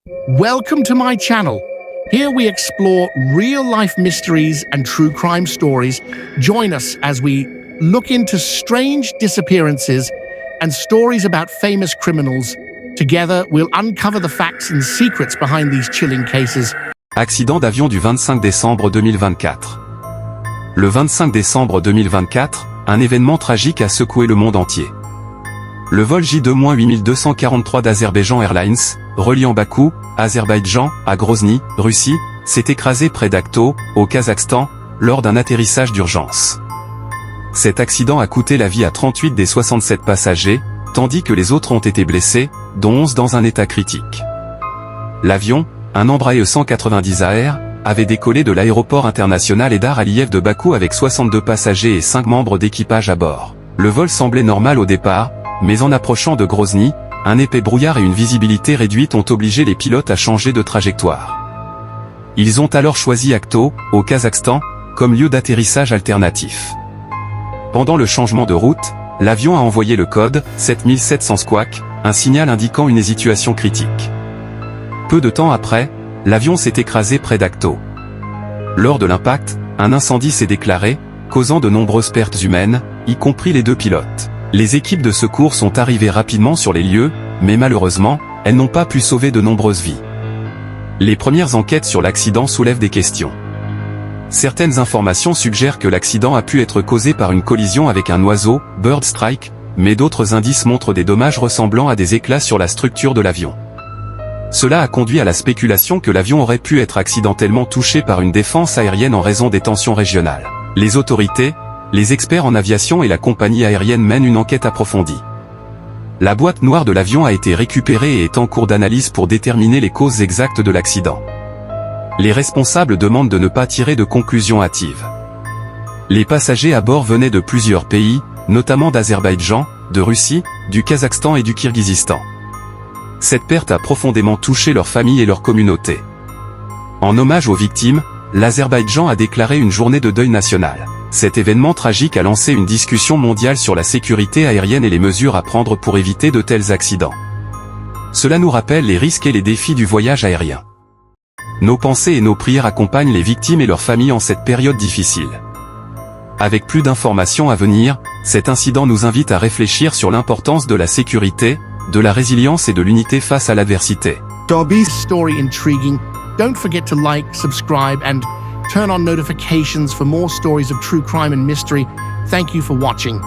Welcome to my channel. Here we explore real-life mysteries and true crime stories. Join us as we look into strange disappearances and stories about famous criminals. Together, we'll uncover the facts and secrets behind these chilling cases. Accident d'avion du 25 décembre 2024. Le 25 décembre 2024, un événement tragique a secoué le monde entier. Le vol J2-8243 d'Azerbaïdjan Airlines, reliant Bakou, Azerbaïdjan, à Grozny, Russie, s'est écrasé près d'Akto, au Kazakhstan, lors d'un atterrissage d'urgence. Cet accident a coûté la vie à 38 des 67 passagers, tandis que les autres ont été blessés, dont 11 dans un état critique. L'avion, un Embraer 190 AR, avait décollé de l'aéroport international Heydar Aliyev de Bakou avec 62 passagers et 5 membres d'équipage à bord. Le vol semblait normal au départ, mais en approchant de Grozny, un épais brouillard et une visibilité réduite ont obligé les pilotes à changer de trajectoire. Ils ont alors choisi Akto, au Kazakhstan, comme lieu d'atterrissage alternatif. Pendant le changement de route, l'avion a envoyé le code 7700 Squawk, un signal indiquant une situation critique. Peu de temps après, l'avion s'est écrasé près d'Akto. Lors de l'impact, un incendie s'est déclaré, causant de nombreuses pertes humaines, y compris les 2 pilotes. Les équipes de secours sont arrivées rapidement sur les lieux, mais malheureusement, elles n'ont pas pu sauver de nombreuses vies. Les premières enquêtes sur l'accident soulèvent des questions. Certaines informations suggèrent que l'accident a pu être causé par une collision avec un oiseau, bird strike, mais d'autres indices montrent des dommages ressemblant à des éclats sur la structure de l'avion. Cela a conduit à la spéculation que l'avion aurait pu être accidentellement touché par une défense aérienne en raison des tensions régionales. Les autorités, les experts en aviation et la compagnie aérienne mènent une enquête approfondie. La boîte noire de l'avion a été récupérée et est en cours d'analyse pour déterminer les causes exactes de l'accident. Les responsables demandent de ne pas tirer de conclusions hâtives. Les passagers à bord venaient de plusieurs pays, notamment d'Azerbaïdjan, de Russie, du Kazakhstan et du Kirghizistan. Cette perte a profondément touché leurs familles et leur communauté. En hommage aux victimes, l'Azerbaïdjan a déclaré une journée de deuil national. Cet événement tragique a lancé une discussion mondiale sur la sécurité aérienne et les mesures à prendre pour éviter de tels accidents. Cela nous rappelle les risques et les défis du voyage aérien. Nos pensées et nos prières accompagnent les victimes et leurs familles en cette période difficile. Avec plus d'informations à venir, cet incident nous invite à réfléchir sur l'importance de la sécurité, de la résilience et de l'unité face à l'adversité. Story intriguing. Don't forget to like, subscribe, and turn on notifications for more stories of true crime and mystery. Thank you for watching.